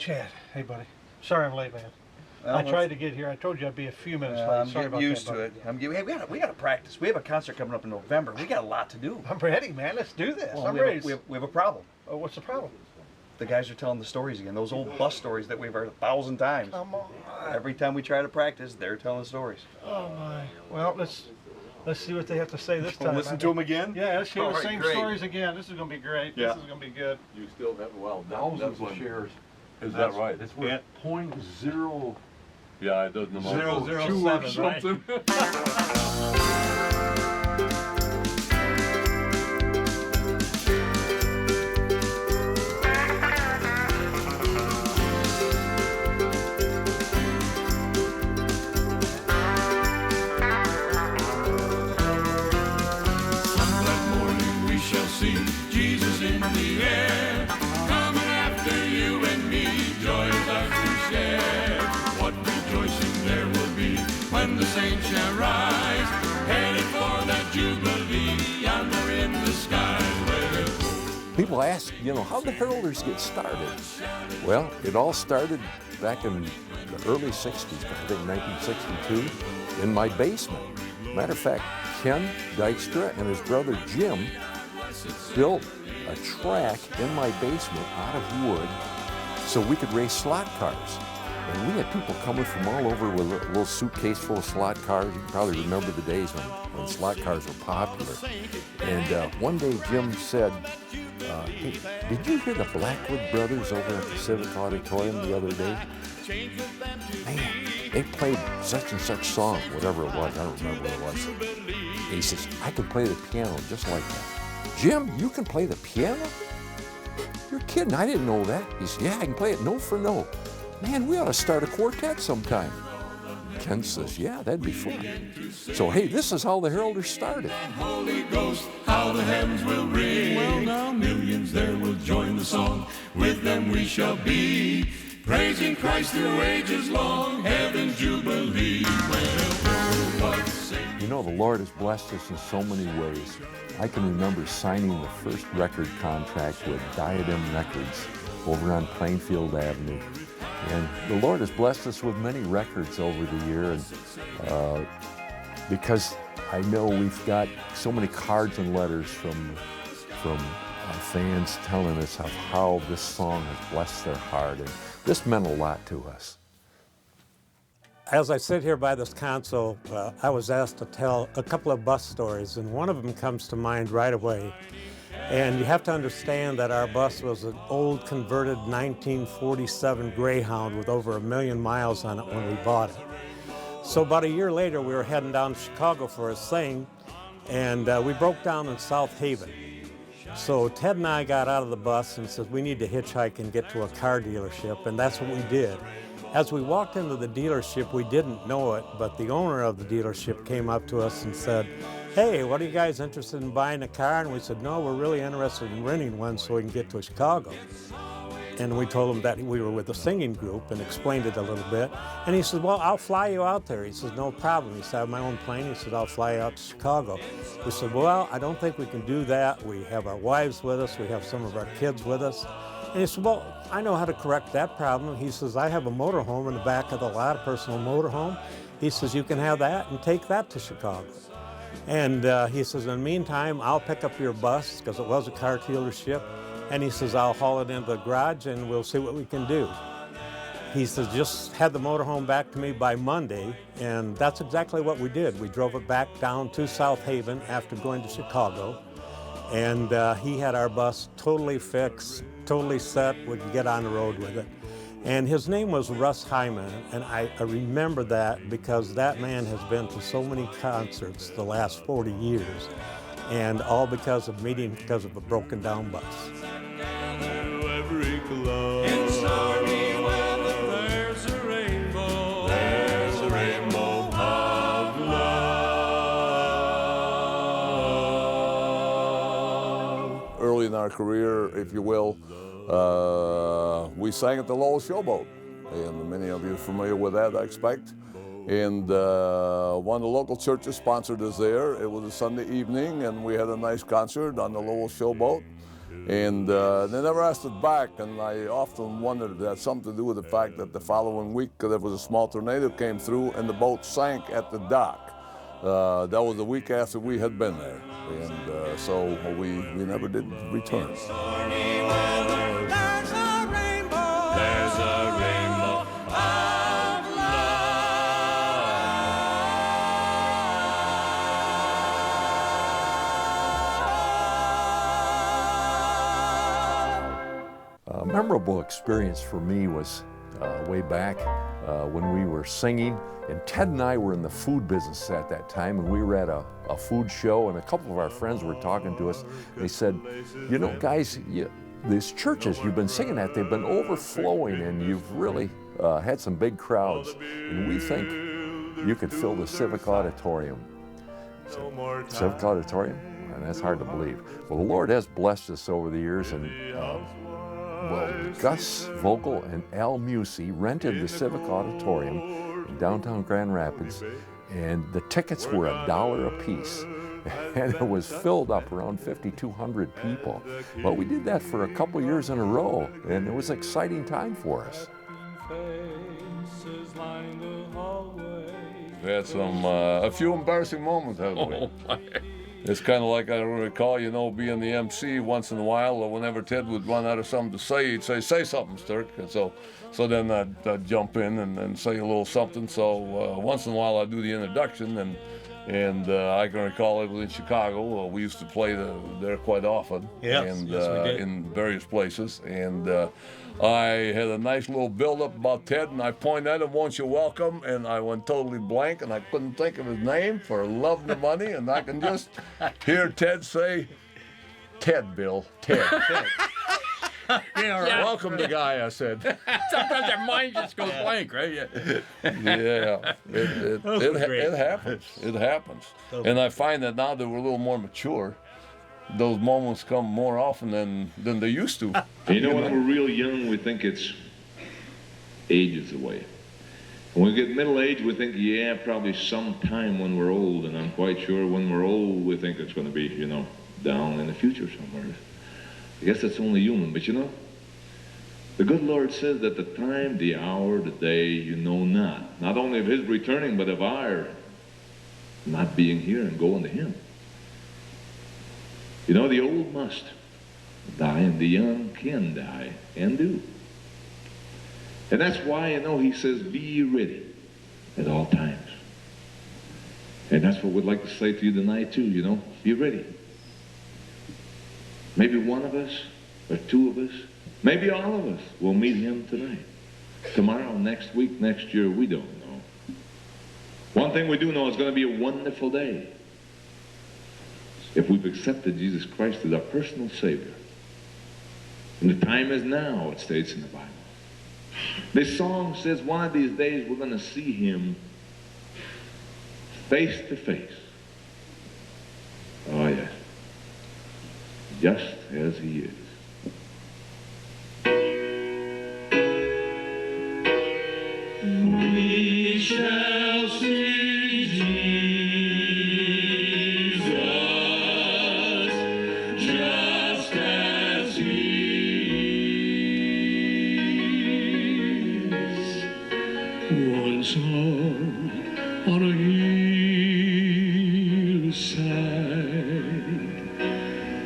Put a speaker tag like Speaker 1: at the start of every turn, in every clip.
Speaker 1: Chad, hey buddy. Sorry I'm late, man. Well, I tried to get here. I told you I'd be a few minutes late.
Speaker 2: I'm
Speaker 1: Sorry
Speaker 2: getting used to it. Hey, we got to practice. We have a concert coming up in November. We got a lot to do.
Speaker 1: I'm ready, man. Let's do this.
Speaker 2: Well,
Speaker 1: I'm ready.
Speaker 2: We have a problem.
Speaker 1: Oh, what's the problem?
Speaker 2: The guys are telling the stories again. Those old bus stories that we've heard 1,000 times.
Speaker 1: Come on.
Speaker 2: Every time we try to practice, they're telling the stories.
Speaker 1: Oh my. Well, let's see what they have to say this time.
Speaker 2: Listen to them again?
Speaker 1: Yeah, let's hear the same stories again. This is going to be great.
Speaker 2: Yeah.
Speaker 1: This is going to be good.
Speaker 3: You still have, thousands of shares. Is that right? It's worth 0.0. Yeah, it doesn't amount to 2 or something.
Speaker 4: Jesus in the air, coming after you and me, joy is ours to share. What rejoicing there will be when the saints shall rise, headed for that jubilee yonder in the sky.
Speaker 3: People ask, how did the Heralders get started? Well, it all started back in the early 60s, I think 1962, in my basement. Matter of fact, Ken Dykstra and his brother Jim built a track in my basement out of wood so we could race slot cars. And we had people coming from all over with a little suitcase full of slot cars. You can probably remember the days when slot cars were popular. And one day Jim said, hey, did you hear the Blackwood Brothers over at the Civic Auditorium the other day? Man, they played such and such song, whatever it was, I don't remember what it was. And he says, I can play the piano just like that. Jim, you can play the piano? You're kidding, I didn't know that. He said, yeah, I can play it note for note. Man, we ought to start a quartet sometime. Ken says, yeah, that'd be fun. So, hey, this is how the Heralders started.
Speaker 4: Holy Ghost, how the heavens will ring. Well, now millions there will join the song. With them we shall be, praising Christ through ages long, heaven's jubilee.
Speaker 3: The Lord has blessed us in so many ways. I can remember signing the first record contract with Diadem Records over on Plainfield Avenue. And the Lord has blessed us with many records over the year, and because I know we've got so many cards and letters from fans telling us of how this song has blessed their heart, and this meant a lot to us.
Speaker 5: As I sit here by this console, I was asked to tell a couple of bus stories, and one of them comes to mind right away. And you have to understand that our bus was an old converted 1947 Greyhound with over 1 million miles on it when we bought it. So about a year later, we were heading down to Chicago for a thing, and we broke down in South Haven. So Ted and I got out of the bus and said, we need to hitchhike and get to a car dealership, and that's what we did. As we walked into the dealership, we didn't know it, but the owner of the dealership came up to us and said, hey, what are you guys interested in buying a car? And we said, no, we're really interested in renting one so we can get to Chicago. And we told him that we were with a singing group and explained it a little bit. And he said, well, I'll fly you out there. He says, no problem. He said, I have my own plane. He said, I'll fly you out to Chicago. We said, well, I don't think we can do that. We have our wives with us. We have some of our kids with us. And he said, well, I know how to correct that problem. He says, I have a motorhome in the back of the lot, a personal motorhome. He says, you can have that and take that to Chicago. And he says, in the meantime, I'll pick up your bus, because it was a car dealership. And he says, I'll haul it into the garage and we'll see what we can do. He says, just had the motorhome back to me by Monday. And that's exactly what we did. We drove it back down to South Haven after going to Chicago. And he had our bus totally fixed, totally set. We could get on the road with it. And his name was Russ Hyman, and I remember that because that man has been to so many concerts the last 40 years, and all because of a broken down bus.
Speaker 4: In stormy weather, there's a rainbow of love.
Speaker 6: Early in our career, if you will, we sang at the Lowell Showboat, and many of you are familiar with that, I expect. And one of the local churches sponsored us there. It was a Sunday evening, and we had a nice concert on the Lowell Showboat. And they never asked it back, and I often wondered if it had something to do with the fact that the following week there was a small tornado came through and the boat sank at the dock. That was the week after we had been there, and so we never did return.
Speaker 4: There's a rainbow of
Speaker 3: A memorable experience for me was way back when we were singing, and Ted and I were in the food business at that time, and we were at a food show, and a couple of our friends were talking to us. They said, you know, guys, these churches you've been singing at, they've been overflowing, and you've really had some big crowds, and we think you could fill the Civic Auditorium. So, Civic Auditorium? And that's hard to believe. Well, the Lord has blessed us over the years, and Gus Vogel and Al Musey rented the Civic Auditorium in downtown Grand Rapids, and the tickets were $1 a piece. And it was filled up around 5,200 people. But we did that for a couple years in a row, and it was an exciting time for us.
Speaker 6: We had a few embarrassing moments, haven't we? It's kind of like I recall, you know, being the MC once in a while, or whenever Ted would run out of something to say, he'd say something, Sturk. And so then I'd jump in and say a little something. So once in a while I'd do the introduction, and I can recall it was in Chicago. We used to play there quite often,
Speaker 1: Yes,
Speaker 6: and
Speaker 1: yes, we did.
Speaker 6: in various places. And I had a nice little build-up about Ted, and I pointed at him, "Won't you welcome?" And I went totally blank, and I couldn't think of his name for love and the money, and I can just hear Ted say, "Ted, Bill, Ted." Welcome the guy, I said.
Speaker 7: Sometimes your mind just goes blank, right?
Speaker 6: Yeah, it happens. It happens. And I find that now that we're a little more mature, those moments come more often than they used to.
Speaker 8: You know, when we're real young, we think it's ages away. When we get middle age, we think, yeah, probably sometime when we're old, and I'm quite sure when we're old, we think it's going to be, you know, down in the future somewhere. I guess that's only human, but you know, the good Lord says that the time, the hour, the day, you know not only of his returning, but of our not being here and going to him. You know, the old must die, and the young can die, and do. And that's why, you know, he says, be ready at all times. And that's what we'd like to say to you tonight, too, you know, be ready. Maybe one of us, or two of us, maybe all of us will meet him tonight. Tomorrow, next week, next year, we don't know. One thing we do know, it's going to be a wonderful day if we've accepted Jesus Christ as our personal Savior. And the time is now, it states in the Bible. This song says one of these days we're going to see him face to face. Oh, yes. Just as he is.
Speaker 4: We shall see Jesus just as he is. Once on a hillside,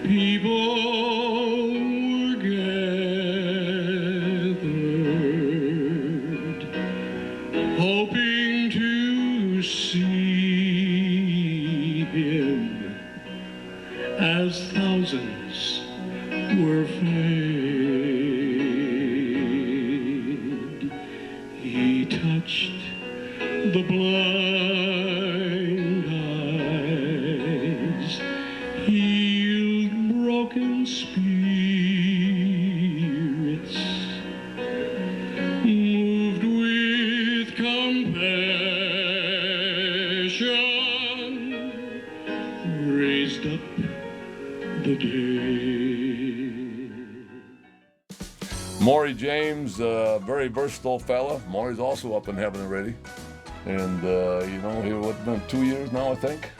Speaker 4: people were gathered, hoping to see him, as thousands were fed. He touched the blind eyes, healed broken spirits, moved with compassion, raised up the dead.
Speaker 6: Maury James, very versatile fella. Maury's also up in heaven already. And, you know, he, what, been 2 years now, I think?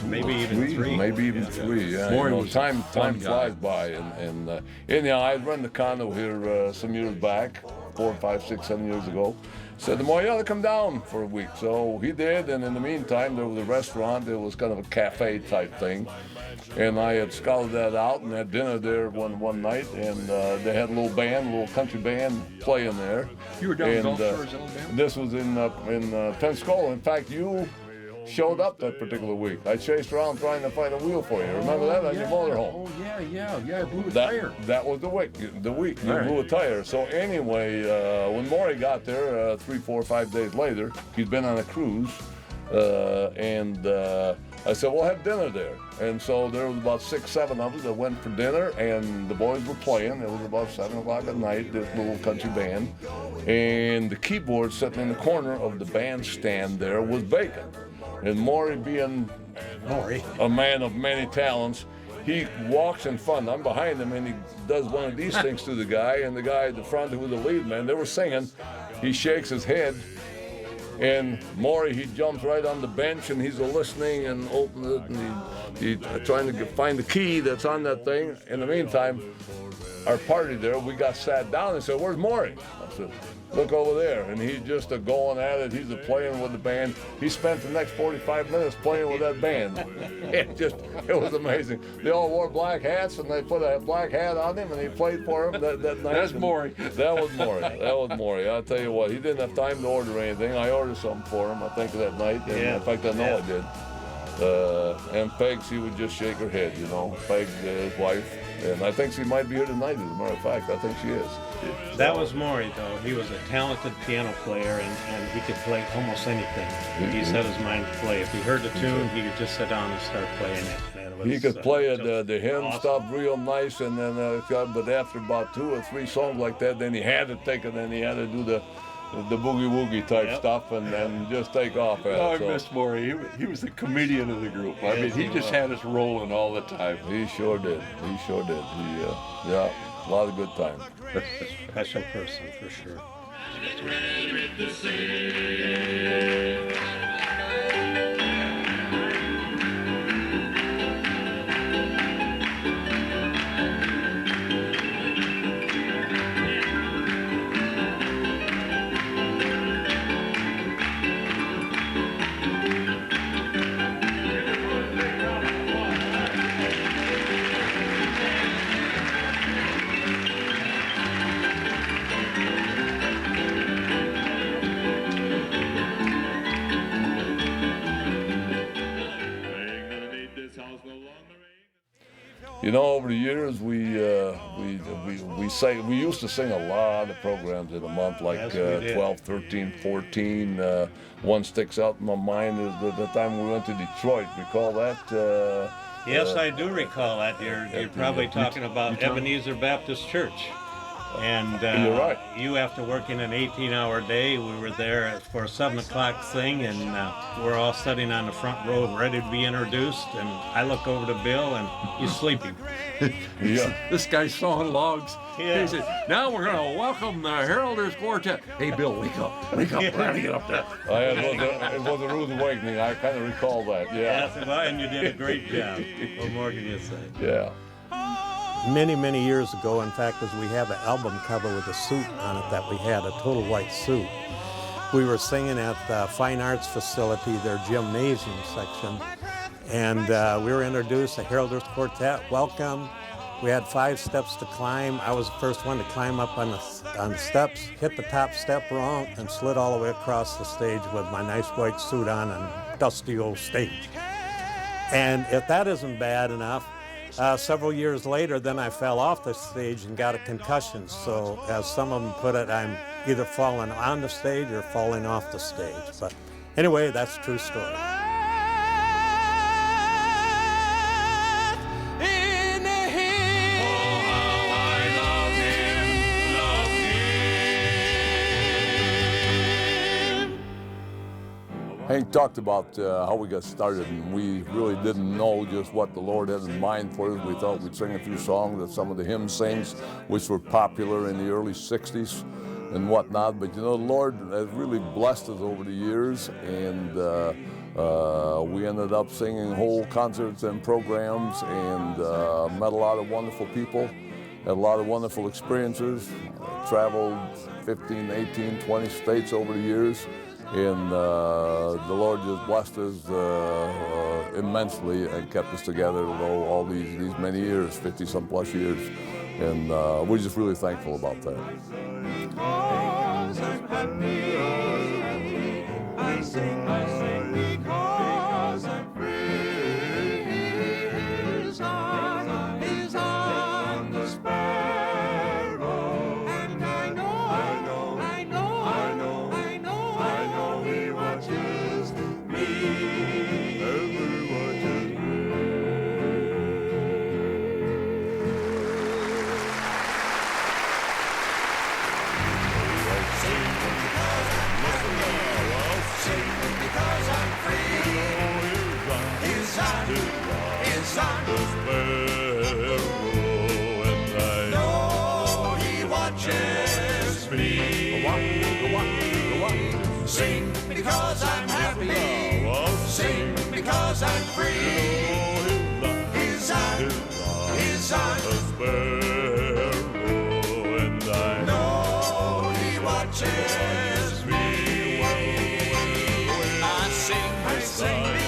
Speaker 5: Maybe even three.
Speaker 6: Maybe even three. Yeah,
Speaker 7: Maury
Speaker 6: you know,
Speaker 7: was a
Speaker 6: time
Speaker 7: fun guy.
Speaker 6: flies by, and anyhow, I run the condo here some years back, 4, 5, 6, 7 years ago. Said the Maury, you ought to come down for a week. So he did, and in the meantime, there was a restaurant. It was kind of a cafe type thing, and I had scouted that out and had dinner there one night, and they had a little band, a little country band playing there.
Speaker 7: You were down in
Speaker 6: And,
Speaker 7: Gulf Shores, Alabama?
Speaker 6: This was in Pensacola. In fact, you showed up that particular week. I chased around trying to find a wheel for you. Remember that on your motorhome?
Speaker 7: Oh, yeah, I blew a tire.
Speaker 6: That was the week. You
Speaker 7: Right.
Speaker 6: blew a tire. So anyway, when Maury got there 3, 4, 5 days later, he'd been on a cruise, and I said, "We'll have dinner there." And so there was about 6, 7 of us that went for dinner, and the boys were playing. It was about 7 o'clock at night. This little country band, and the keyboard sitting in the corner of the bandstand there was vacant. And Maury, being a man of many talents, he walks in front. I'm behind him, and he does one of these things to the guy. And the guy at the front, who was the lead man, they were singing. He shakes his head, and Maury, he jumps right on the bench, and he's listening and opens it, and he's trying to find the key that's on that thing. In the meantime, our party there, we got sat down and said, "Where's Maury?" I said, "Look over there." And he's just going at it. He's playing with the band. He spent the next 45 minutes playing with that band. It was amazing. They all wore black hats, and they put a black hat on him, and he played for him that night.
Speaker 7: That's Maury.
Speaker 6: That was Maury. I'll tell you what, he didn't have time to order anything. I ordered something for him, I think, that night. And in fact, I know I did. And Peg, she would just shake her head, you know. Peg, his wife. And I think she might be here tonight, as a matter of fact. I think she is.
Speaker 5: That was Maury, though. He was a talented piano player, and he could play almost anything. He set his mind to play. If he heard the tune, he could just sit down and start playing it. And it was,
Speaker 6: He could play the hymn
Speaker 5: awesome.
Speaker 6: stuff real nice, and then but after about 2 or 3 songs like that, then he had to take it, and he had to do the boogie woogie type stuff, and then just take off at
Speaker 7: Oh, I
Speaker 6: it. So
Speaker 7: miss Maury. He was the comedian of the group. I mean, he just had us rolling all the time.
Speaker 6: he sure did. Yeah, a lot of good time.
Speaker 5: Special person, for sure.
Speaker 6: You know, over the years, we used to sing a lot of programs in a month, like
Speaker 5: Yes, we did.
Speaker 6: 12, 13, 14. One sticks out in my mind is the time we went to Detroit. Recall that?
Speaker 5: Yes, I do recall that. You're probably talking about Ebenezer Baptist Church. And
Speaker 6: You're right.
Speaker 5: you, after working an 18-hour day, we were there for a 7 o'clock thing, and we're all sitting on the front row ready to be introduced. And I look over to Bill, and he's sleeping.
Speaker 6: Yeah.
Speaker 7: This guy's sawing logs.
Speaker 5: Yeah.
Speaker 7: He said, "Now we're going to welcome the Heralders Quartet." Hey, Bill, wake up. Wake up. We're going to get up there.
Speaker 6: It was a rude awakening. I kind of recall that. Yeah.
Speaker 5: Yes, and you did a great job. What more can you say?
Speaker 6: Yeah.
Speaker 5: Many, many years ago, in fact, as we have an album cover with a suit on it that we had, a total white suit. We were singing at the Fine Arts Facility, their gymnasium section, and we were introduced, the Heralders Quartet, welcome. We had 5 steps to climb. I was the first one to climb up on the steps, hit the top step wrong, and slid all the way across the stage with my nice white suit on and dusty old stage. And if that isn't bad enough, several years later, then I fell off the stage and got a concussion. So as some of them put it, I'm either falling on the stage or falling off the stage. But anyway, that's a true story.
Speaker 6: Hank talked about how we got started, and we really didn't know just what the Lord had in mind for us. We thought we'd sing a few songs that some of the hymn sings, which were popular in the early 60s and whatnot. But you know, the Lord has really blessed us over the years, and we ended up singing whole concerts and programs, and met a lot of wonderful people, had a lot of wonderful experiences, traveled 15, 18, 20 states over the years, and the Lord just blessed us immensely and kept us together all these many years, 50-some plus years, and we're just really thankful about that.
Speaker 4: Because I'm happy, I sing because I'm free. His eye on the sparrow, and I know he watches me. Because I'm free. His eye on the sparrow, and I know he watches me. Sing because I'm happy. Sing because I'm free. His eye on the sparrow, and I know he watches me. I sing